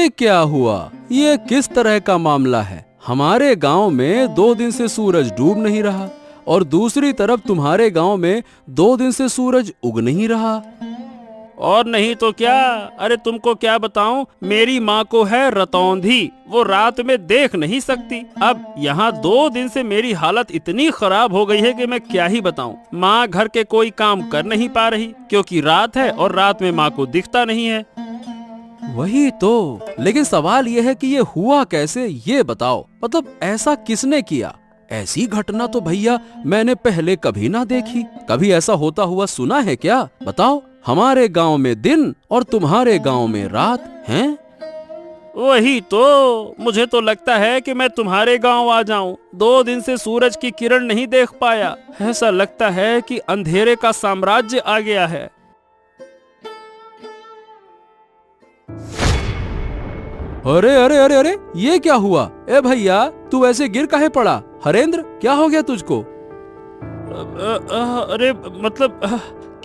ये क्या हुआ? ये किस तरह का मामला है? हमारे गांव में 2 दिन से सूरज डूब नहीं रहा और दूसरी तरफ तुम्हारे गांव में 2 दिन से सूरज उग नहीं रहा। और नहीं तो क्या, अरे तुमको क्या बताऊं, मेरी माँ को है रतौंधी, वो रात में देख नहीं सकती। अब यहाँ 2 दिन से मेरी हालत इतनी खराब हो गई है कि मैं क्या ही बताऊं। माँ घर के कोई काम कर नहीं पा रही क्योंकि रात है और रात में माँ को दिखता नहीं है। वही तो, लेकिन सवाल यह है कि ये हुआ कैसे, ये बताओ। मतलब ऐसा किसने किया? ऐसी घटना तो भैया मैंने पहले कभी ना देखी। कभी ऐसा होता हुआ सुना है क्या? बताओ। हमारे गांव में दिन और तुम्हारे गांव में रात हैं। वही तो, मुझे तो लगता है कि मैं तुम्हारे गांव आ जाऊं। 2 दिन से सूरज की किरण नहीं देख पाया। ऐसा लगता है कि अंधेरे का साम्राज्य आ गया है। अरे अरे अरे अरे, ये क्या हुआ? ए भैया, तू ऐसे गिर काहे पड़ा? हरेंद्र, क्या हो गया तुझको? अरे मतलब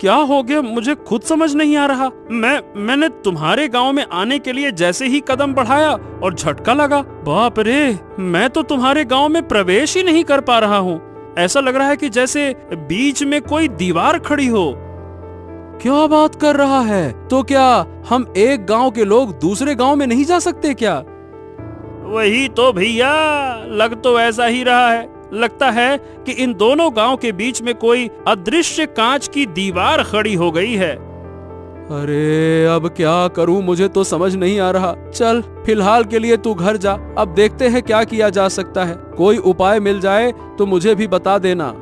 क्या हो गया, मुझे खुद समझ नहीं आ रहा। मैंने तुम्हारे गांव में आने के लिए जैसे ही कदम बढ़ाया और झटका लगा। बाप रे, मैं तो तुम्हारे गांव में प्रवेश ही नहीं कर पा रहा हूँ। ऐसा लग रहा है कि जैसे बीच में कोई दीवार खड़ी हो। क्या बात कर रहा है? तो क्या हम एक गांव के लोग दूसरे गांव में नहीं जा सकते क्या? वही तो भैया, लग तो ऐसा ही रहा है। लगता है कि इन दोनों गांव के बीच में कोई अदृश्य कांच की दीवार खड़ी हो गई है। अरे अब क्या करूं, मुझे तो समझ नहीं आ रहा। चल, फिलहाल के लिए तू घर जा, अब देखते हैं क्या किया जा सकता है। कोई उपाय मिल जाए तो मुझे भी बता देना।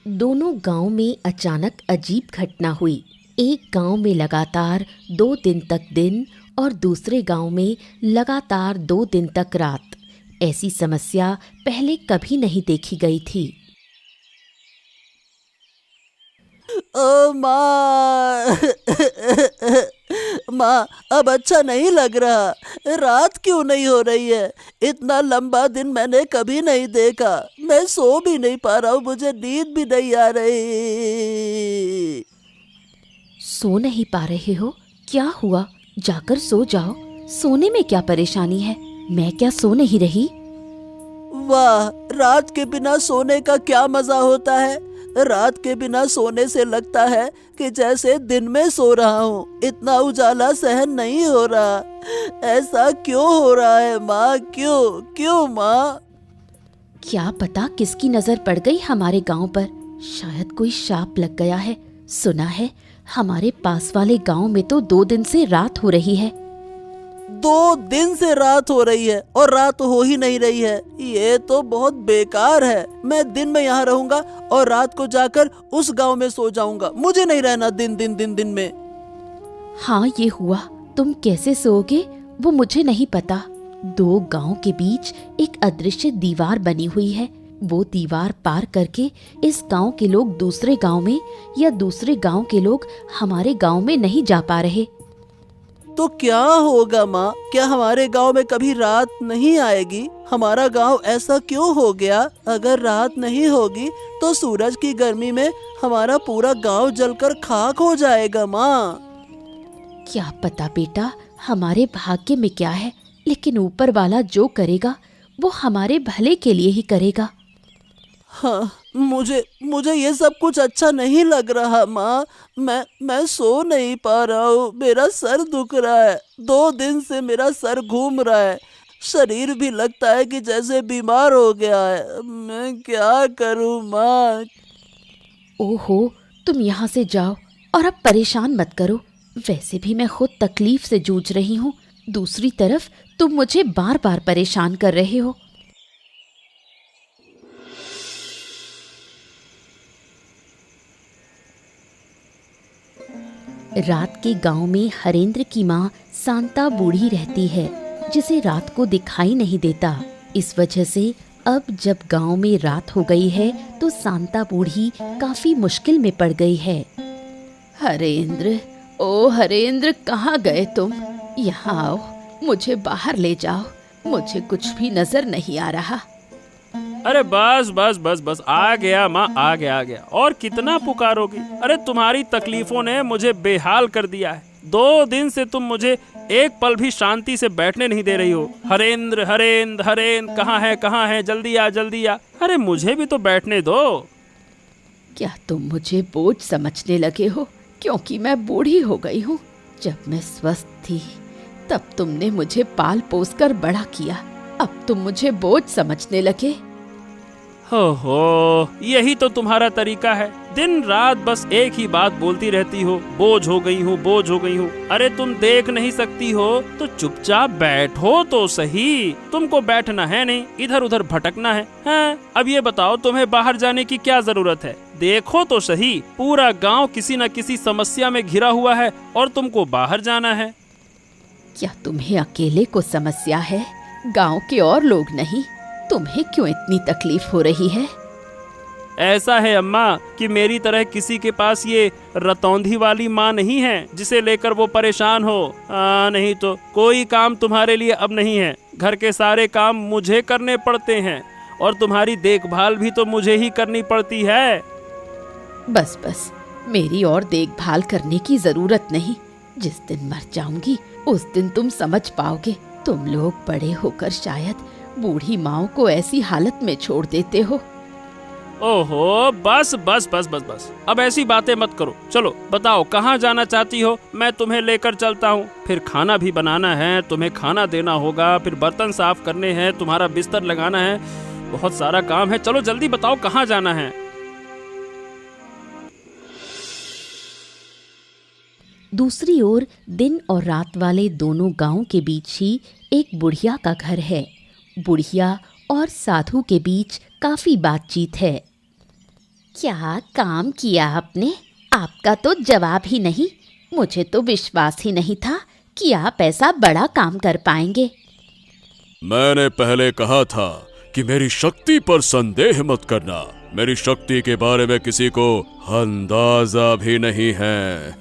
दोनों गांव में अचानक अजीब घटना हुई। एक गांव में लगातार 2 दिन तक दिन और दूसरे गांव में लगातार 2 दिन तक रात। ऐसी समस्या पहले कभी नहीं देखी गई थी। ओ माँ, माँ अब अच्छा नहीं लग रहा। रात क्यों नहीं हो रही है? इतना लंबा दिन मैंने कभी नहीं देखा। मैं सो भी नहीं पा रहा हूँ, मुझे नींद भी नहीं आ रही। सो नहीं पा रहे हो? क्या हुआ? जाकर सो जाओ। सोने में क्या परेशानी है? मैं क्या सो नहीं रही? वाह, रात के बिना सोने का क्या मजा होता है। रात के बिना सोने से लगता है कि जैसे दिन में सो रहा हूँ। इतना उजाला सहन नहीं हो रहा। ऐसा क्यों हो रहा है माँ? क्यों माँ? क्या पता किसकी नजर पड़ गई हमारे गांव पर। शायद कोई शाप लग गया है। सुना है हमारे पास वाले गांव में तो 2 दिन से रात हो रही है। 2 दिन से रात हो रही है और रात हो ही नहीं रही है। ये तो बहुत बेकार है। मैं दिन में यहाँ रहूंगा और रात को जाकर उस गांव में सो जाऊंगा। मुझे नहीं रहना दिन में। हाँ, ये हुआ। तुम कैसे सोओगे वो मुझे नहीं पता। 2 गांव के बीच एक अदृश्य दीवार बनी हुई है। वो दीवार पार करके इस गांव के लोग दूसरे गांव में या दूसरे गांव के लोग हमारे गांव में नहीं जा पा रहे। तो क्या होगा माँ? क्या हमारे गांव में कभी रात नहीं आएगी? हमारा गांव ऐसा क्यों हो गया? अगर रात नहीं होगी तो सूरज की गर्मी में हमारा पूरा गांव जलकर खाक हो जाएगा माँ। क्या पता बेटा, हमारे भाग्य में क्या है, लेकिन ऊपर वाला जो करेगा वो हमारे भले के लिए ही करेगा। हाँ, मुझे ये सब कुछ अच्छा नहीं लग रहा माँ। मैं सो नहीं पा रहा हूँ। मेरा सर दुख रहा है। 2 दिन से मेरा सर घूम रहा है। शरीर भी लगता है कि जैसे बीमार हो गया है। मैं क्या करूँ माँ? ओहो, तुम यहाँ से जाओ और अब परेशान मत करो। वैसे भी मैं खुद तकलीफ से जूझ रही हूँ। दूसरी तरफ तुम मुझे बार बार परेशान कर रहे हो। रात के गांव में हरेंद्र की माँ शांता बूढ़ी रहती है, जिसे रात को दिखाई नहीं देता। इस वजह से अब जब गांव में रात हो गई है तो शांता बूढ़ी काफी मुश्किल में पड़ गई है। हरेंद्र, ओ हरेंद्र, कहाँ गए तुम? यहाँ आओ, मुझे बाहर ले जाओ। मुझे कुछ भी नजर नहीं आ रहा। अरे बस बस बस बस, आ गया माँ, आ गया। और कितना पुकारोगी? अरे तुम्हारी तकलीफों ने मुझे बेहाल कर दिया है। 2 दिन से तुम मुझे एक पल भी शांति से बैठने नहीं दे रही हो। हरेंद्र हरेंद्र हरेंद्र, कहाँ है, जल्दी आ जल्दी आ। अरे मुझे भी तो बैठने दो। क्या तुम मुझे बोझ समझने लगे हो क्योंकि मैं बूढ़ी हो गई हूँ? जब मैं स्वस्थ थी तब तुमने मुझे पाल पोस कर बड़ा किया, अब तुम मुझे बोझ समझने लगे। हो, यही तो तुम्हारा तरीका है। दिन रात बस एक ही बात बोलती रहती हो, बोझ हो गई हूँ, बोझ हो गई हूँ। अरे तुम देख नहीं सकती हो तो चुपचाप बैठो तो सही। तुमको बैठना है नहीं, इधर उधर भटकना है। हाँ, अब ये बताओ तुम्हें बाहर जाने की क्या जरूरत है? देखो तो सही, पूरा गांव किसी न किसी समस्या में घिरा हुआ है और तुमको बाहर जाना है। क्या तुम्हें अकेले को समस्या है, गांव के और लोग नहीं? तुम्हें क्यों इतनी तकलीफ हो रही है? ऐसा है अम्मा कि मेरी तरह किसी के पास ये रतौंधी वाली माँ नहीं है जिसे लेकर वो परेशान हो। नहीं तो कोई काम तुम्हारे लिए अब नहीं है। घर के सारे काम मुझे करने पड़ते हैं और तुम्हारी देखभाल भी तो मुझे ही करनी पड़ती है। बस बस, मेरी और देखभाल करने की जरूरत नहीं। जिस दिन मर जाऊंगी उस दिन तुम समझ पाओगे। तुम लोग बड़े होकर शायद बूढ़ी माँ को ऐसी हालत में छोड़ देते हो। ओहो, बस बस बस बस बस, अब ऐसी बातें मत करो। चलो बताओ कहाँ जाना चाहती हो, मैं तुम्हें लेकर चलता हूँ। फिर खाना भी बनाना है, तुम्हें खाना देना होगा, फिर बर्तन साफ करने हैं, तुम्हारा बिस्तर लगाना है, बहुत सारा काम है। चलो जल्दी बताओ कहाँ जाना है। दूसरी ओर दिन और रात वाले दोनों गांव के बीच ही एक बुढ़िया का घर है। बुढ़िया और साधु के बीच काफी बातचीत है। क्या काम किया आपने? आपका तो जवाब ही नहीं। मुझे तो विश्वास ही नहीं था कि आप ऐसा बड़ा काम कर पाएंगे। मैंने पहले कहा था कि मेरी शक्ति पर संदेह मत करना। मेरी शक्ति के बारे में किसी को अंदाजा भी नहीं है।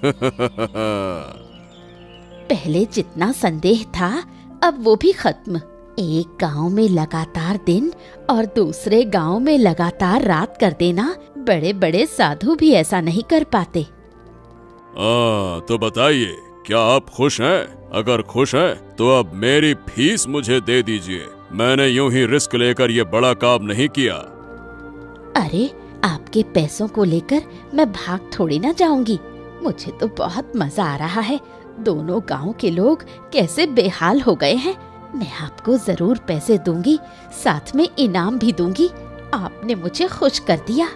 पहले जितना संदेह था अब वो भी खत्म। एक गांव में लगातार दिन और दूसरे गांव में लगातार रात कर देना बड़े बड़े साधु भी ऐसा नहीं कर पाते। तो बताइए, क्या आप खुश हैं? अगर खुश हैं तो अब मेरी फीस मुझे दे दीजिए। मैंने यूं ही रिस्क लेकर ये बड़ा काम नहीं किया। अरे, आपके पैसों को लेकर मैं भाग थोड़ी ना जाऊंगी। मुझे तो बहुत मजा आ रहा है। दोनों गांव के लोग कैसे बेहाल हो गए हैं। मैं आपको जरूर पैसे दूंगी, साथ में इनाम भी दूंगी। आपने मुझे खुश कर दिया।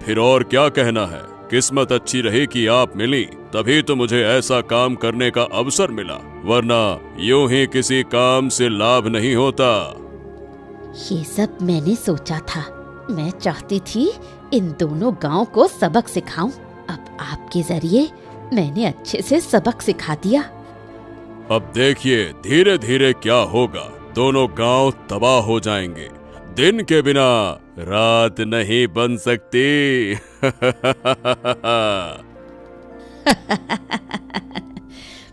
फिर और क्या कहना है? किस्मत अच्छी रही कि आप मिली, तभी तो मुझे ऐसा काम करने का अवसर मिला, वरना यूं ही किसी काम से लाभ नहीं होता। ये सब मैंने सोचा था। मैं चाहती थी इन दोनों गांव को सबक सिखाऊं। अब आपके जरिए मैंने अच्छे से सबक सिखा दिया। अब देखिए धीरे धीरे क्या होगा। दोनों गांव तबाह हो जाएंगे। दिन के बिना रात नहीं बन सकती।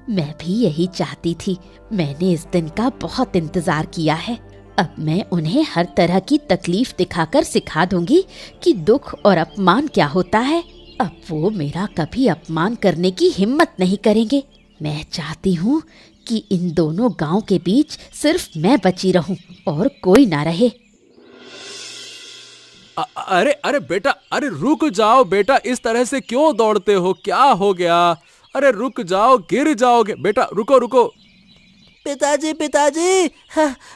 मैं भी यही चाहती थी। मैंने इस दिन का बहुत इंतजार किया है। अब मैं उन्हें हर तरह की तकलीफ दिखाकर सिखा दूंगी कि दुख और अपमान क्या होता है। अब वो मेरा कभी अपमान करने की हिम्मत नहीं करेंगे। मैं चाहती हूँ कि इन दोनों गांव के बीच सिर्फ मैं बची रहूं और कोई ना रहे। अरे अरे बेटा, अरे रुक जाओ बेटा, इस तरह से क्यों दौड़ते हो? क्या हो गया? अरे रुक जाओ, गिर जाओगे। बेटा रुको रुको। पिताजी पिताजी,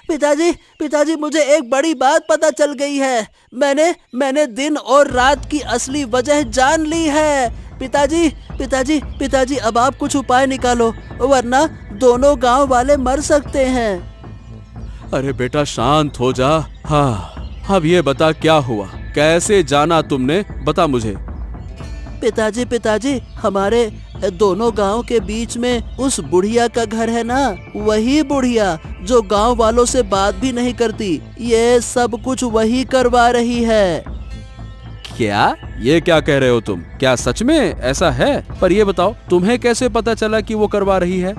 पिताजी पिताजी, मुझे एक बड़ी बात पता चल गई है। मैंने दिन और रात की असली वजह जान ली है। पिताजी पिताजी पिताजी, अब आप कुछ उपाय निकालो, वरना दोनों गांव वाले मर सकते हैं। अरे बेटा शांत हो जा। हाँ, अब ये बता क्या हुआ, कैसे जाना तुमने, बता मुझे। पिताजी पिताजी, हमारे दोनों गांव के बीच में उस बुढ़िया का घर है ना, वही बुढ़िया जो गांव वालों से बात भी नहीं करती, ये सब कुछ वही करवा रही है। क्या? ये क्या कह रहे हो तुम? क्या सच में ऐसा है? पर ये बताओ तुम्हें कैसे पता चला कि वो करवा रही है?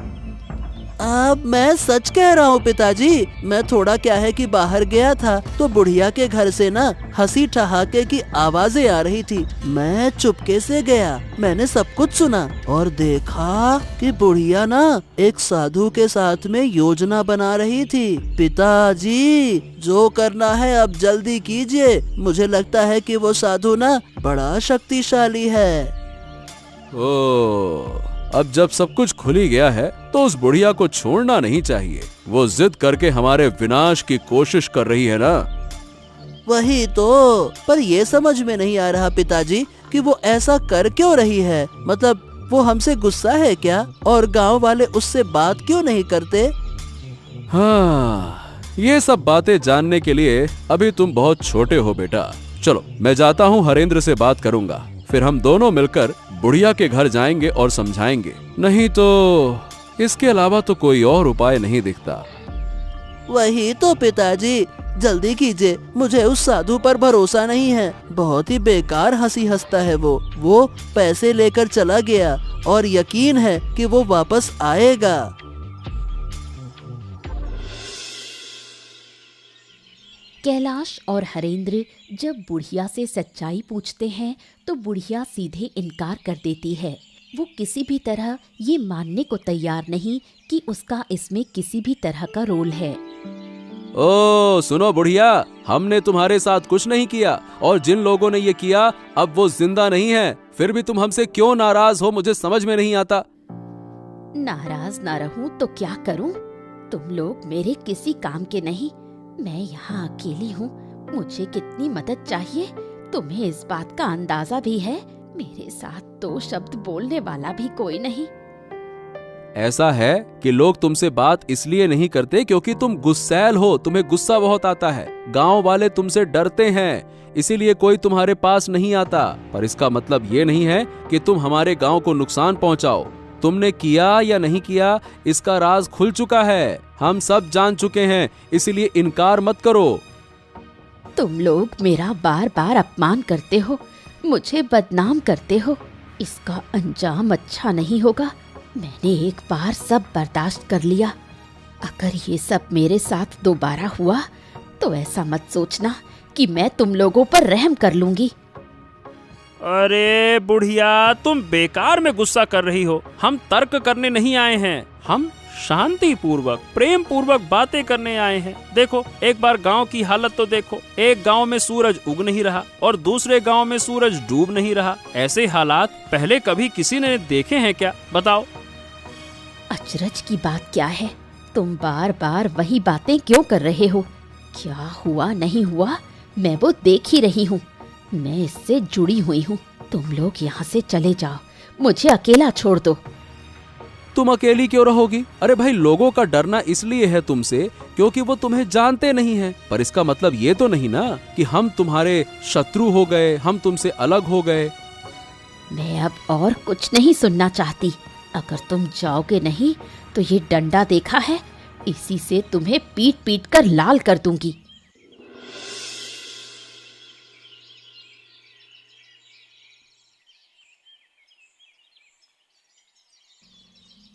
अब मैं सच कह रहा हूँ पिताजी। मैं थोड़ा क्या है कि बाहर गया था तो बुढ़िया के घर से ना हंसी ठहाके की आवाजें आ रही थी। मैं चुपके से गया, मैंने सब कुछ सुना और देखा कि बुढ़िया ना एक साधु के साथ में योजना बना रही थी। पिताजी, जो करना है अब जल्दी कीजिए। मुझे लगता है कि वो साधु ना बड़ा शक्तिशाली है। ओ, अब जब सब कुछ खुल ही गया है तो उस बुढ़िया को छोड़ना नहीं चाहिए। वो जिद करके हमारे विनाश की कोशिश कर रही है ना। वही तो, पर ये समझ में नहीं आ रहा पिताजी कि वो ऐसा कर क्यों रही है। मतलब वो हमसे गुस्सा है क्या? और गांव वाले उससे बात क्यों नहीं करते? हाँ, ये सब बातें जानने के लिए अभी तुम बहुत छोटे हो बेटा। चलो मैं जाता हूँ, हरेंद्र से बात करूंगा, फिर हम दोनों मिलकर बुढ़िया के घर जाएंगे और समझाएंगे। नहीं तो इसके अलावा तो कोई और उपाय नहीं दिखता। वही तो पिताजी, जल्दी कीजिए। मुझे उस साधु पर भरोसा नहीं है। बहुत ही बेकार हंसी हंसता है वो पैसे लेकर चला गया और यकीन है कि वो वापस आएगा। कैलाश और हरेंद्र जब बुढ़िया से सच्चाई पूछते हैं तो बुढ़िया सीधे इनकार कर देती है। वो किसी भी तरह ये मानने को तैयार नहीं कि उसका इसमें किसी भी तरह का रोल है। ओ सुनो बुढ़िया, हमने तुम्हारे साथ कुछ नहीं किया और जिन लोगों ने ये किया अब वो जिंदा नहीं है। फिर भी तुम हमसे क्यों नाराज हो, मुझे समझ में नहीं आता। नाराज ना रहूं तो क्या करूं? तुम लोग मेरे किसी काम के नहीं। मैं यहाँ अकेली हूँ, मुझे कितनी मदद चाहिए तुम्हें इस बात का अंदाजा भी है। मेरे साथ दो शब्द बोलने वाला भी कोई नहीं। ऐसा है कि लोग तुमसे बात इसलिए नहीं करते क्योंकि तुम गुस्सैल हो, तुम्हें गुस्सा बहुत आता है। गांव वाले तुमसे डरते हैं, इसीलिए कोई तुम्हारे पास नहीं आता। पर इसका मतलब ये नहीं है कि तुम हमारे गांव को नुकसान पहुंचाओ। तुमने किया या नहीं किया इसका राज खुल चुका है, हम सब जान चुके हैं, इसीलिए इनकार मत करो। तुम लोग मेरा बार बार अपमान करते हो, मुझे बदनाम करते हो। इसका अंजाम अच्छा नहीं होगा। मैंने एक बार सब बर्दाश्त कर लिया। अगर ये सब मेरे साथ दोबारा हुआ तो ऐसा मत सोचना कि मैं तुम लोगों पर रहम कर लूंगी। अरे बुढ़िया, तुम बेकार में गुस्सा कर रही हो। हम तर्क करने नहीं आए हैं, हम शांति पूर्वक प्रेम पूर्वक बातें करने आए हैं। देखो, एक बार गांव की हालत तो देखो। एक गांव में सूरज उग नहीं रहा और दूसरे गांव में सूरज डूब नहीं रहा। ऐसे हालात पहले कभी किसी ने देखे हैं क्या? बताओ। अचरज की बात क्या है? तुम बार बार वही बातें क्यों कर रहे हो? क्या हुआ नहीं हुआ मैं वो देख ही रही हूँ। मैं इससे जुड़ी हुई हूँ। तुम लोग यहाँ से चले जाओ, मुझे अकेला छोड़ दो। तुम अकेली क्यों रहोगी? अरे भाई, लोगों का डरना इसलिए है तुमसे क्योंकि वो तुम्हें जानते नहीं हैं। पर इसका मतलब ये तो नहीं ना कि हम तुम्हारे शत्रु हो गए, हम तुमसे अलग हो गए। मैं अब और कुछ नहीं सुनना चाहती। अगर तुम जाओगे नहीं तो ये डंडा देखा है, इसी से तुम्हें पीट पीट कर लाल कर दूंगी।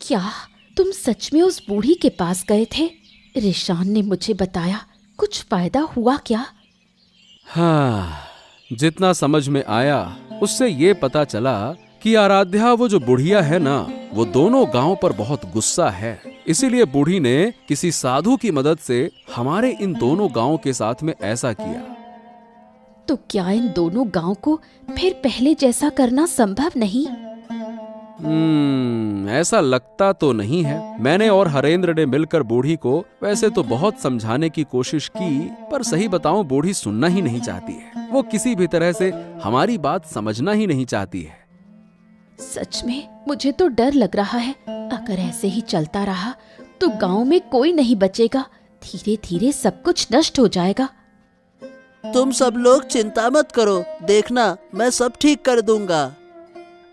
क्या तुम सच में उस बूढ़ी के पास गए थे? रिशान ने मुझे बताया। कुछ फायदा हुआ क्या? हाँ, जितना समझ में आया उससे ये पता चला कि आराध्या, वो जो बुढ़िया है ना, वो दोनों गांव पर बहुत गुस्सा है। इसीलिए बूढ़ी ने किसी साधु की मदद से हमारे इन दोनों गांव के साथ में ऐसा किया। तो क्या इन दोनों गांव को फिर पहले जैसा करना संभव नहीं? ऐसा लगता तो नहीं है। मैंने और हरेंद्र ने मिलकर बूढ़ी को वैसे तो बहुत समझाने की कोशिश की, पर सही बताऊं बूढ़ी सुनना ही नहीं चाहती है। वो किसी भी तरह से हमारी बात समझना ही नहीं चाहती है। सच में मुझे तो डर लग रहा है। अगर ऐसे ही चलता रहा तो गांव में कोई नहीं बचेगा। धीरे धीरे सब कुछ नष्ट हो जाएगा। तुम सब लोग चिंता मत करो, देखना मैं सब ठीक कर दूंगा।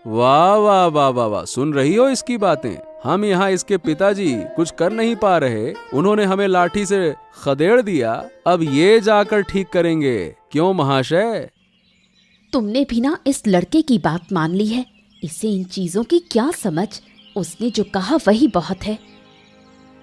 वाह वाह वाह वाह वाह, सुन रही हो इसकी बातें? हम यहाँ इसके पिताजी कुछ कर नहीं पा रहे, उन्होंने हमें लाठी से खदेड़ दिया, अब ये जाकर ठीक करेंगे। क्यों महाशय? तुमने भी ना इस लड़के की बात मान ली है। इसे इन चीजों की क्या समझ? उसने जो कहा वही बहुत है।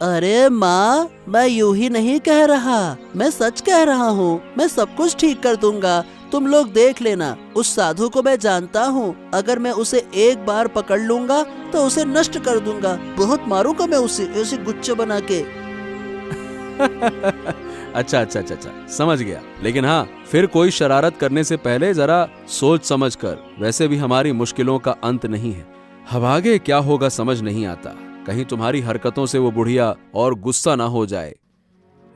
अरे माँ, मैं यूं ही नहीं कह रहा, मैं सच कह रहा हूँ। मैं सब कुछ ठीक कर दूंगा, तुम लोग देख लेना। उस साधु को मैं जानता हूँ, अगर मैं उसे एक बार पकड़ लूंगा तो उसे नष्ट कर दूंगा। बहुत मारूंगा मैं उसे गुच्छे बना के। अच्छा अच्छा अच्छा अच्छा, समझ गया। लेकिन हाँ, फिर कोई शरारत करने से पहले जरा सोच समझ कर। वैसे भी हमारी मुश्किलों का अंत नहीं है। अब आगे क्या होगा समझ नहीं आता। कहीं तुम्हारी हरकतों से वो बुढ़िया और गुस्सा ना हो जाए।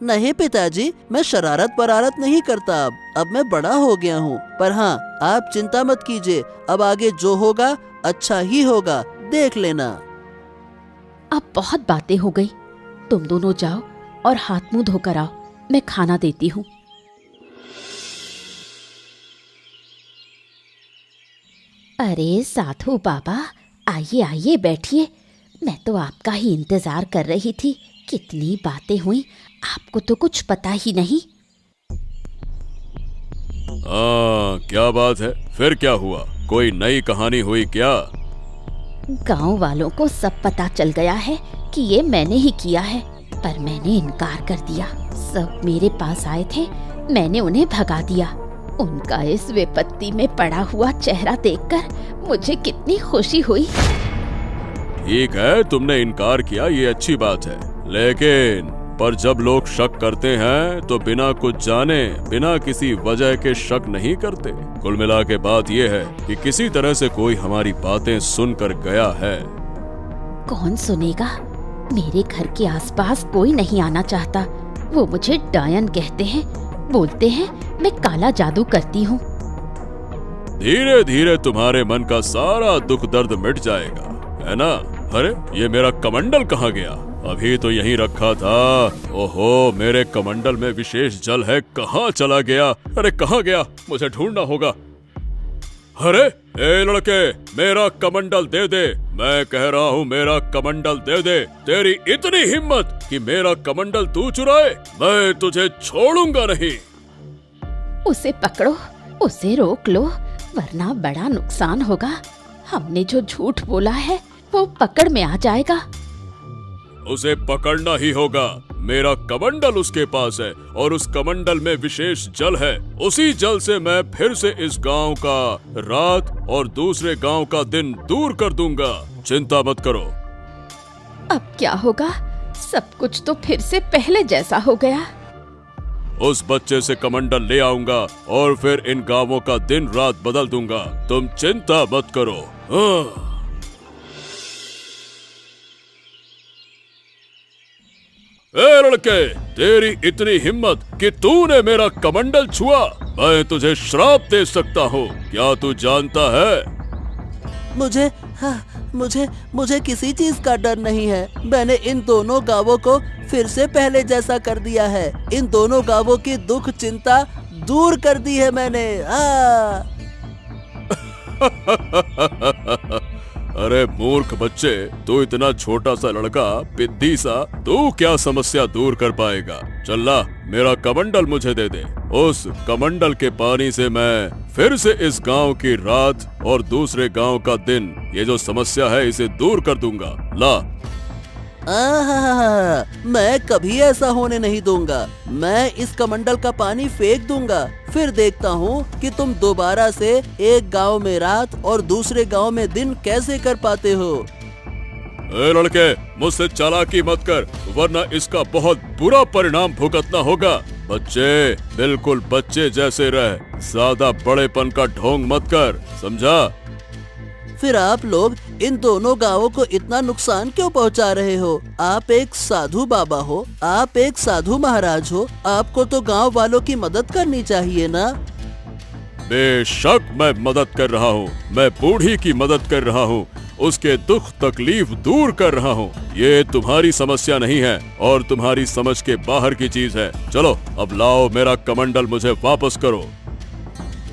नहीं पिताजी, मैं शरारत परारत नहीं करता। अब मैं बड़ा हो गया हूँ। पर हाँ, आप चिंता मत कीजिए, अब आगे जो होगा अच्छा ही होगा, देख लेना। अब बहुत बातें हो गई, तुम दोनों जाओ और हाथ मुंह धोकर आओ, मैं खाना देती हूँ। अरे साधु बाबा, आइए आइए बैठिए। मैं तो आपका ही इंतजार कर रही थी। कितनी बातें हुई, आपको तो कुछ पता ही नहीं। क्या बात है? फिर क्या हुआ? कोई नई कहानी हुई क्या? गांव वालों को सब पता चल गया है कि ये मैंने ही किया है, पर मैंने इनकार कर दिया। सब मेरे पास आए थे, मैंने उन्हें भगा दिया। उनका इस विपत्ति में पड़ा हुआ चेहरा देखकर मुझे कितनी खुशी हुई। ठीक है, तुमने इनकार किया, ये अच्छी बात है। लेकिन पर जब लोग शक करते हैं तो बिना कुछ जाने, बिना किसी वजह के शक नहीं करते। कुल मिला के बात ये है कि किसी तरह से कोई हमारी बातें सुनकर गया है। कौन सुनेगा? मेरे घर के आसपास कोई नहीं आना चाहता। वो मुझे डायन कहते हैं, बोलते हैं मैं काला जादू करती हूँ। धीरे धीरे तुम्हारे मन का सारा दुख दर्द मिट जाएगा, है ना? अरे ये मेरा कमंडल कहाँ गया? अभी तो यहीं रखा था। ओहो, मेरे कमंडल में विशेष जल है, कहाँ चला गया? अरे कहाँ गया? मुझे ढूंढना होगा। अरे ए लड़के, मेरा कमंडल दे दे। मैं कह रहा हूँ मेरा कमंडल दे दे। तेरी इतनी हिम्मत कि मेरा कमंडल तू चुराए? मैं तुझे छोड़ूंगा नहीं। उसे पकड़ो, उसे रोक लो, वरना बड़ा नुकसान होगा। हमने जो झूठ बोला है वो पकड़ में आ जाएगा। उसे पकड़ना ही होगा। मेरा कमंडल उसके पास है और उस कमंडल में विशेष जल है। उसी जल से मैं फिर से इस गांव का रात और दूसरे गांव का दिन दूर कर दूंगा। चिंता मत करो। अब क्या होगा? सब कुछ तो फिर से पहले जैसा हो गया। उस बच्चे से कमंडल ले आऊंगा और फिर इन गांवों का दिन रात बदल दूंगा। तुम चिंता मत करो। हाँ। ए लड़के, तेरी इतनी हिम्मत कि तूने मेरा कमंडल छुआ, मैं तुझे श्राप दे सकता हूँ। क्या तू जानता है? मुझे किसी चीज का डर नहीं है। मैंने इन दोनों गांवों को फिर से पहले जैसा कर दिया है। इन दोनों गांवों की दुख चिंता दूर कर दी है मैंने। अरे मूर्ख बच्चे, तू इतना छोटा सा लड़का, पिद्दी सा, तू क्या समस्या दूर कर पाएगा? चल ला, मेरा कमंडल मुझे दे दे। उस कमंडल के पानी से मैं फिर से इस गांव की रात और दूसरे गांव का दिन, ये जो समस्या है इसे दूर कर दूंगा। ला। मैं कभी ऐसा होने नहीं दूंगा। मैं इस कमंडल का पानी फेंक दूंगा, फिर देखता हूँ कि तुम दोबारा से एक गांव में रात और दूसरे गांव में दिन कैसे कर पाते हो। ए लड़के, मुझसे चालाकी मत कर, वरना इसका बहुत बुरा परिणाम भुगतना होगा। बच्चे, बिल्कुल बच्चे जैसे रह, ज्यादा बड़ेपन का ढोंग मत कर, समझा? फिर आप लोग इन दोनों गांवों को इतना नुकसान क्यों पहुंचा रहे हो? आप एक साधु बाबा हो, आप एक साधु महाराज हो, आपको तो गांव वालों की मदद करनी चाहिए ना? बेशक मैं मदद कर रहा हूँ। मैं बूढ़ी की मदद कर रहा हूँ, उसके दुख तकलीफ दूर कर रहा हूँ। ये तुम्हारी समस्या नहीं है और तुम्हारी समझ के बाहर की चीज है। चलो अब लाओ, मेरा कमंडल मुझे वापस करो।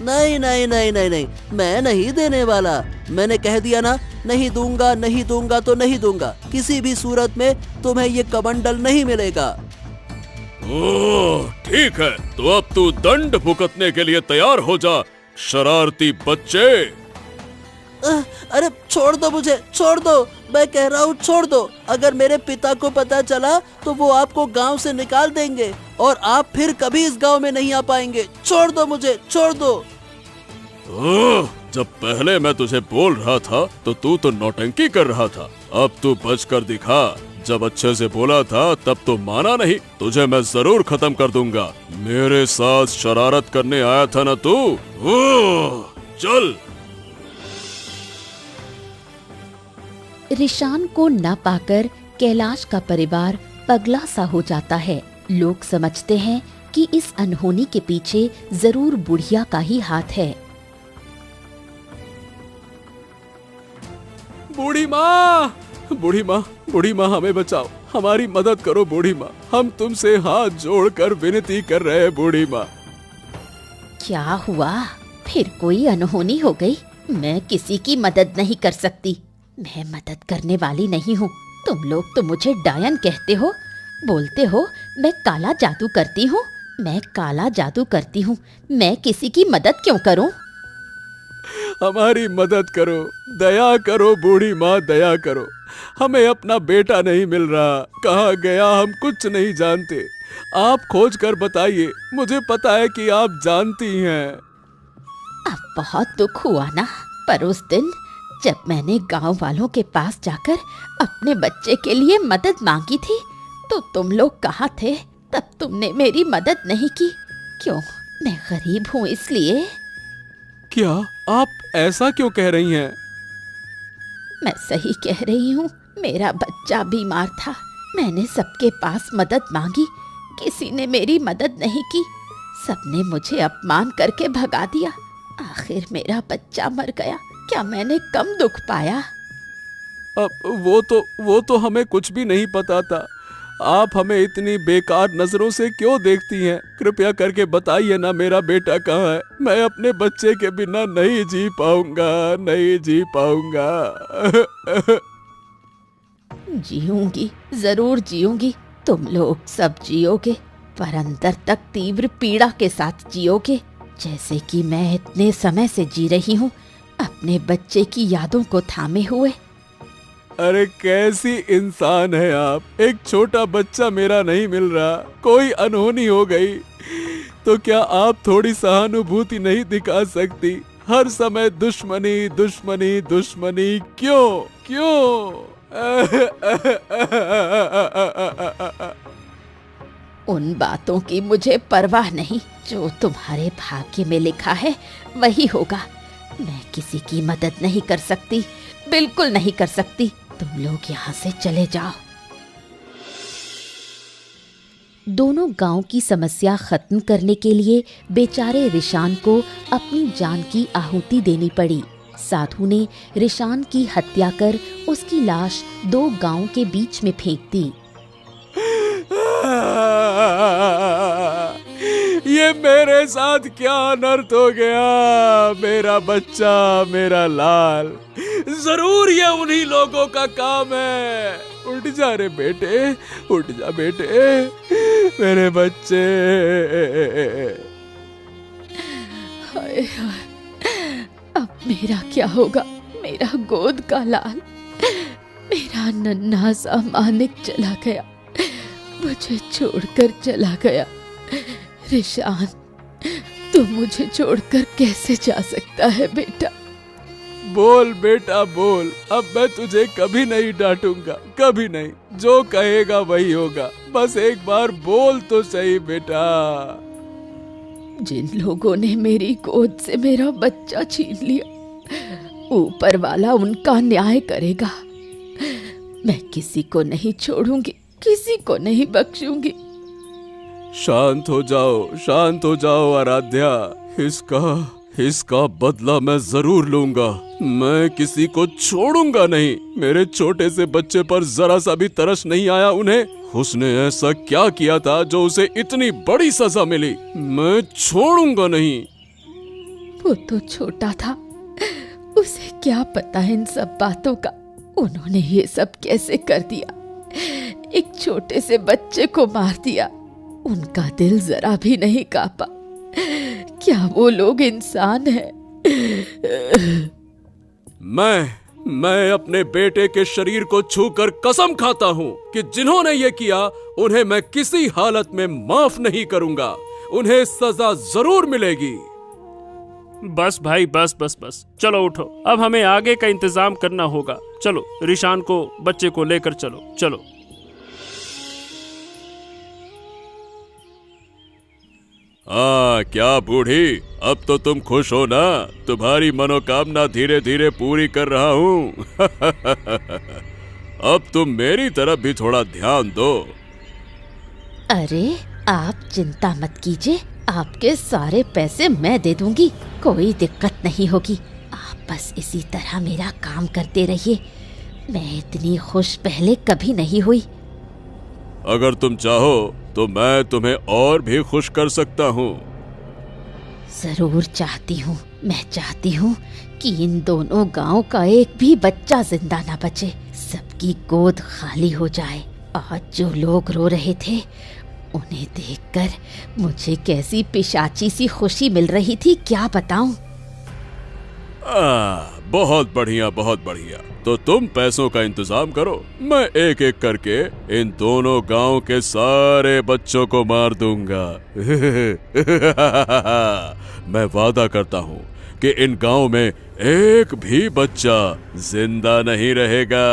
नहीं नहीं नहीं नहीं नहीं, मैं नहीं देने वाला। मैंने कह दिया ना, नहीं दूंगा, नहीं दूंगा तो नहीं दूंगा। किसी भी सूरत में तुम्हें ये कमंडल नहीं मिलेगा। ओह, ठीक है, तो अब तू दंड भुगतने के लिए तैयार हो जा, शरारती बच्चे। अरे छोड़ दो मुझे, छोड़ दो, मैं कह रहा हूँ छोड़ दो। अगर मेरे पिता को पता चला तो वो आपको गांव से निकाल देंगे और आप फिर कभी इस गांव में नहीं आ पाएंगे। छोड़ दो मुझे, छोड़ दो। जब पहले मैं तुझे बोल रहा था तो तू तो नौटंकी कर रहा था, अब तू बच कर दिखा। जब अच्छे से बोला था तब तो माना नहीं, तुझे मैं जरूर खत्म कर दूंगा। मेरे साथ शरारत करने आया था ना तू? चल। रिशान को न पाकर कैलाश का परिवार पगला सा हो जाता है। लोग समझते हैं कि इस अनहोनी के पीछे जरूर बुढ़िया का ही हाथ है। बूढ़ी माँ, बूढ़ी माँ, बूढ़ी माँ, हमें बचाओ, हमारी मदद करो बूढ़ी माँ, हम तुमसे हाथ जोड़कर विनती कर रहे हैं बूढ़ी माँ। क्या हुआ? फिर कोई अनहोनी हो गई? मैं किसी की मदद नहीं कर सकती, मैं मदद करने वाली नहीं हूँ। तुम लोग तो मुझे डायन कहते हो, बोलते हो मैं काला जादू करती हूँ। मैं काला जादू करती हूँ, मैं किसी की मदद क्यों करूँ? हमारी मदद करो, दया करो बूढ़ी माँ, दया करो। हमें अपना बेटा नहीं मिल रहा, कहाँ गया हम कुछ नहीं जानते। आप खोज कर बताइए, मुझे पता है कि आप जानती हैं। अब बहुत दुख हुआ ना, पर उस दिन जब मैंने गांव वालों के पास जाकर अपने बच्चे के लिए मदद मांगी थी तो तुम लोग कहाँ थे? तब तुमने मेरी मदद नहीं की। क्यों? मैं गरीब हूँ इसलिए? क्या आप ऐसा क्यों कह रही हैं? मैं सही कह रही हूँ, मेरा बच्चा बीमार था, मैंने सबके पास मदद मांगी, किसी ने मेरी मदद नहीं की, सबने मुझे अपमान करके भगा दिया। आखिर मेरा बच्चा मर गया, क्या मैंने कम दुख पाया? अब वो तो हमें कुछ भी नहीं पता था। आप हमें इतनी बेकार नजरों से क्यों देखती हैं? कृपया करके बताइए ना, मेरा बेटा कहाँ है? मैं अपने बच्चे के बिना नहीं जी पाऊंगा, नहीं जी पाऊंगा। जीऊंगी, जरूर जीऊंगी, तुम लोग सब जियोगे, पर अंदर तक तीव्र पीड़ा के साथ जियोगे, जैसे कि मैं इतने समय से जी रही हूँ, अपने बच्चे की यादों को थामे हुए। अरे कैसी इंसान है आप! एक छोटा बच्चा मेरा नहीं मिल रहा, कोई अनहोनी हो गई तो क्या आप थोड़ी सहानुभूति नहीं दिखा सकती? हर समय दुश्मनी दुश्मनी दुश्मनी, क्यों क्यों? उन बातों की मुझे परवाह नहीं, जो तुम्हारे भाग्य में लिखा है वही होगा। मैं किसी की मदद नहीं कर सकती, बिल्कुल नहीं कर सकती। तुम लोग यहाँ से चले जाओ। दोनों गांव की समस्या खत्म करने के लिए बेचारे रिशान को अपनी जान की आहुति देनी पड़ी। साधु ने रिशान की हत्या कर उसकी लाश 2 गांव के बीच में फेंक दी। ये मेरे साथ क्या अनर्थ हो गया? मेरा बच्चा, मेरा लाल, जरूर ये उन्हीं लोगों का काम है। उठ जा रे बेटे, उठ जा बेटे, मेरे बच्चे। हाय हाय, अब मेरा क्या होगा? मेरा गोद का लाल, मेरा नन्हा सा मानिक चला गया, मुझे छोड़कर चला गया। रिशान, तू मुझे छोड़कर कैसे जा सकता है बेटा? बोल बेटा बोल, अब मैं तुझे कभी नहीं डांटूंगा, कभी नहीं। जो कहेगा वही होगा, बस एक बार बोल तो सही बेटा। जिन लोगों ने मेरी गोद से मेरा बच्चा छीन लिया, ऊपर वाला उनका न्याय करेगा। मैं किसी को नहीं छोड़ूंगी, किसी को नहीं बख्शूंगी। शांत हो जाओ आराध्या, इसका बदला मैं जरूर लूंगा। मैं किसी को छोड़ूंगा नहीं। मेरे छोटे से बच्चे पर जरा सा भी तरस नहीं आया उन्हें। उसने ऐसा क्या किया था जो उसे इतनी बड़ी सजा मिली? मैं छोड़ूंगा नहीं। वो तो छोटा था, उसे क्या पता इन सब बातों का। उन्होंने ये सब कैसे कर दिया? एक छोटे से बच्चे को मार दिया। उनका दिल जरा भी नहीं कांपा। क्या वो लोग इंसान हैं? मैं अपने बेटे के शरीर को छूकर कसम खाता हूँ कि जिन्होंने ये किया उन्हें मैं किसी हालत में माफ नहीं करूंगा। उन्हें सजा जरूर मिलेगी। बस भाई बस बस बस, चलो उठो, अब हमें आगे का इंतजाम करना होगा। चलो रिशान को, बच्चे को लेकर चलो चलो। क्या बूढ़ी, अब तो तुम खुश हो ना? तुम्हारी मनोकामना धीरे धीरे पूरी कर रहा हूँ। अब तुम मेरी तरफ भी थोड़ा ध्यान दो। अरे आप चिंता मत कीजिए, आपके सारे पैसे मैं दे दूंगी, कोई दिक्कत नहीं होगी। आप बस इसी तरह मेरा काम करते रहिए। मैं इतनी खुश पहले कभी नहीं हुई। अगर तुम चाहो तो मैं तुम्हें और भी खुश कर सकता हूँ। जरूर चाहती हूँ। मैं चाहती हूँ कि इन दोनों गांव का एक भी बच्चा जिंदा ना बचे, सबकी गोद खाली हो जाए। आज जो लोग रो रहे थे उन्हें देखकर मुझे कैसी पिशाची सी खुशी मिल रही थी, क्या बताऊं। बहुत बढ़िया, बहुत बढ़िया। तो तुम पैसों का इंतजाम करो, मैं एक एक करके इन दोनों गांव के सारे बच्चों को मार दूंगा। मैं वादा करता हूँ कि इन गांव में एक भी बच्चा जिंदा नहीं रहेगा।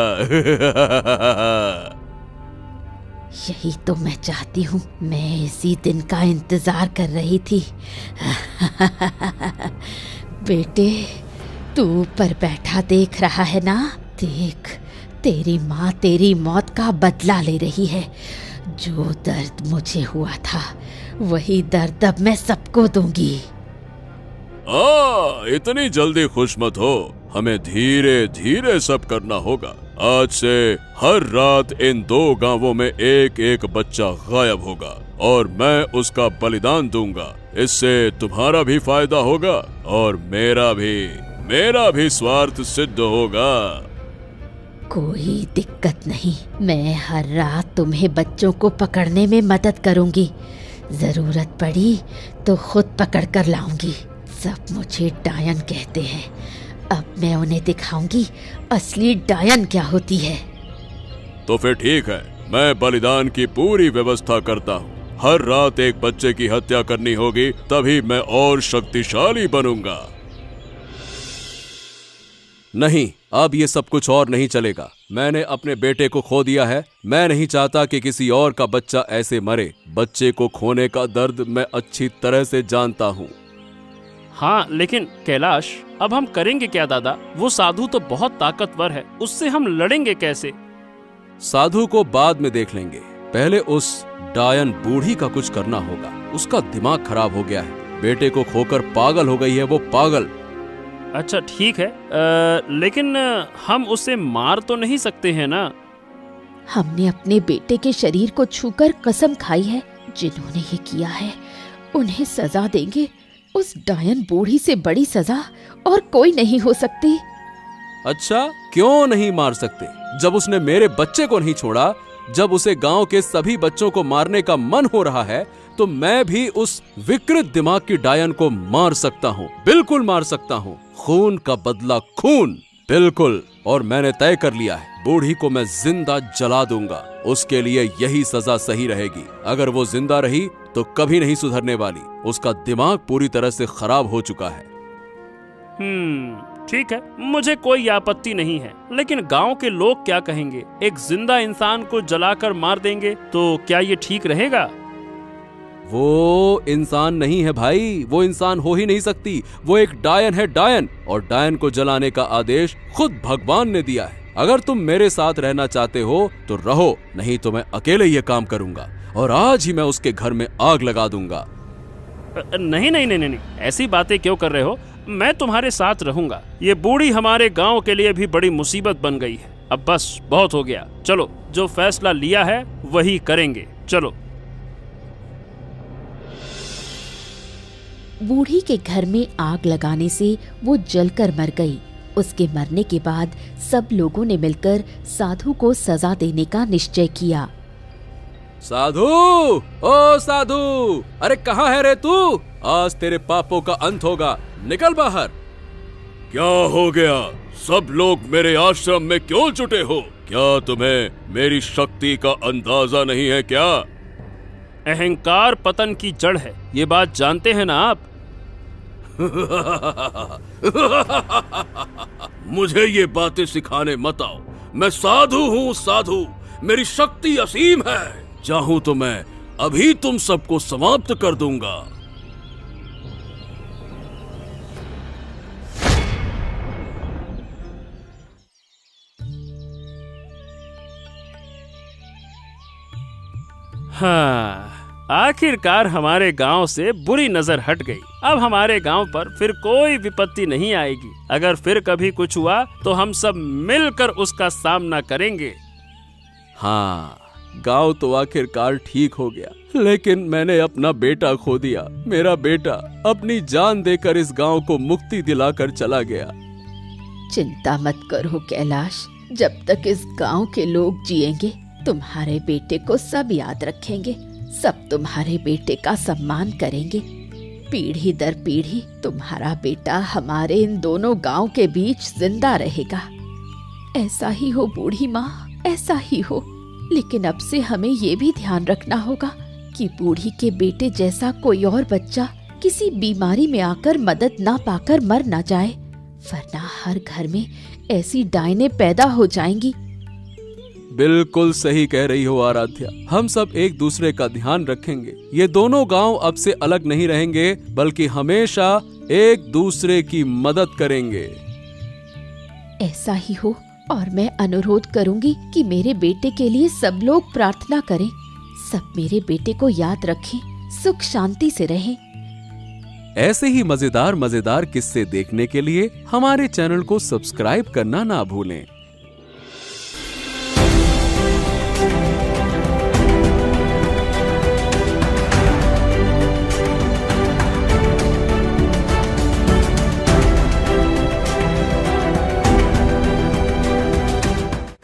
यही तो मैं चाहती हूँ, मैं इसी दिन का इंतजार कर रही थी। बेटे, तू ऊपर बैठा देख रहा है ना? देख, तेरी माँ तेरी मौत का बदला ले रही है। जो दर्द मुझे हुआ था वही दर्द अब मैं सबको दूंगी। इतनी जल्दी खुश मत हो, हमें धीरे धीरे सब करना होगा। आज से हर रात इन दो गांवों में एक एक बच्चा गायब होगा और मैं उसका बलिदान दूंगा। इससे तुम्हारा भी फायदा होगा और मेरा भी स्वार्थ सिद्ध होगा। कोई दिक्कत नहीं, मैं हर रात तुम्हें बच्चों को पकड़ने में मदद करूंगी। जरूरत पड़ी तो खुद पकड़ कर लाऊंगी। सब मुझे डायन कहते हैं, अब मैं उन्हें दिखाऊंगी असली डायन क्या होती है। तो फिर ठीक है, मैं बलिदान की पूरी व्यवस्था करता हूँ। हर रात एक बच्चे की हत्या करनी होगी, तभी मैं और शक्तिशाली बनूंगा। नहीं, अब ये सब कुछ और नहीं चलेगा। मैंने अपने बेटे को खो दिया है। मैं नहीं चाहता कि किसी और का बच्चा ऐसे मरे। बच्चे को खोने का दर्द मैं अच्छी तरह से जानता हूँ। हाँ, लेकिन कैलाश, अब हम करेंगे क्या दादा? वो साधु तो बहुत ताकतवर है, उससे हम लड़ेंगे कैसे? साधु को बाद में देख लेंगे, पहले उस डायन बूढ़ी का कुछ करना होगा। उसका दिमाग खराब हो गया है, बेटे को खोकर पागल हो गई है वो पागल। अच्छा ठीक है, लेकिन हम उसे मार तो नहीं सकते हैं ना? हमने अपने बेटे के शरीर को छूकर कसम खाई है, जिन्होंने ये किया है उन्हें सजा देंगे। उस डायन बूढ़ी से बड़ी सजा और कोई नहीं हो सकती। अच्छा, क्यों नहीं मार सकते? जब उसने मेरे बच्चे को नहीं छोड़ा, जब उसे गांव के सभी बच्चों को मारने का मन हो रहा है, तो मैं भी उस विकृत दिमाग की डायन को मार सकता हूँ। बिल्कुल मार सकता हूँ। खून का बदला खून, बिल्कुल। और मैंने तय कर लिया है, बूढ़ी को मैं जिंदा जला दूंगा। उसके लिए यही सजा सही रहेगी। अगर वो जिंदा रही तो कभी नहीं सुधरने वाली। उसका दिमाग पूरी तरह से खराब हो चुका है। ठीक है, मुझे कोई आपत्ति नहीं है, लेकिन गांव के लोग क्या कहेंगे? एक जिंदा इंसान को जलाकर मार देंगे तो क्या ये ठीक रहेगा? वो इंसान नहीं है भाई, वो इंसान हो ही नहीं सकती। वो एक डायन है, डायन। और डायन को जलाने का आदेश खुद भगवान ने दिया है। अगर तुम मेरे साथ रहना चाहते हो तो रहो, नहीं तो मैं अकेले ये काम करूंगा और आज ही मैं उसके घर में आग लगा दूंगा। नहीं नहीं नहीं नहीं, ऐसी बातें क्यों कर रहे हो? मैं तुम्हारे साथ रहूंगा। ये बूढ़ी हमारे गांव के लिए भी बड़ी मुसीबत बन गई है। अब बस बहुत हो गया, चलो जो फैसला लिया है वही करेंगे, चलो। बूढ़ी के घर में आग लगाने से वो जलकर मर गई। उसके मरने के बाद सब लोगों ने मिलकर साधु को सजा देने का निश्चय किया। साधु, ओ साधु, अरे कहाँ है रे तू? आज तेरे पापों का अंत होगा, निकल बाहर। क्या हो गया? सब लोग मेरे आश्रम में क्यों जुटे हो? क्या तुम्हें मेरी शक्ति का अंदाजा नहीं है क्या? अहंकार पतन की जड़ है, ये बात जानते हैं ना आप? मुझे ये बातें सिखाने मत आओ। मैं साधु हूँ, साधु। मेरी शक्ति असीम है। चाहूं तो मैं अभी तुम सबको समाप्त कर दूंगा। हाँ, आखिरकार हमारे गांव से बुरी नजर हट गई। अब हमारे गांव पर फिर कोई विपत्ति नहीं आएगी। अगर फिर कभी कुछ हुआ तो हम सब मिलकर उसका सामना करेंगे। हाँ, गांव तो आखिरकार ठीक हो गया, लेकिन मैंने अपना बेटा खो दिया। मेरा बेटा अपनी जान देकर इस गांव को मुक्ति दिलाकर चला गया। चिंता मत करो कैलाश, जब तक इस गांव के लोग जिएंगे तुम्हारे बेटे को सब याद रखेंगे, सब तुम्हारे बेटे का सम्मान करेंगे। पीढ़ी दर पीढ़ी तुम्हारा बेटा हमारे इन दोनों गांव के बीच जिंदा रहेगा। ऐसा ही हो बूढ़ी माँ, ऐसा ही हो। लेकिन अब से हमें ये भी ध्यान रखना होगा कि बूढ़ी के बेटे जैसा कोई और बच्चा किसी बीमारी में आकर मदद ना पाकर मर ना जाए, वरना हर घर में ऐसी डायनें पैदा हो जाएंगी। बिल्कुल सही कह रही हो आराध्या, हम सब एक दूसरे का ध्यान रखेंगे। ये दोनों गांव अब से अलग नहीं रहेंगे, बल्कि हमेशा एक दूसरे की मदद करेंगे। ऐसा ही हो, और मैं अनुरोध करूंगी कि मेरे बेटे के लिए सब लोग प्रार्थना करें, सब मेरे बेटे को याद रखें, सुख शांति से रहें। ऐसे ही मजेदार किस्से देखने के लिए हमारे चैनल को सब्सक्राइब करना ना भूलें।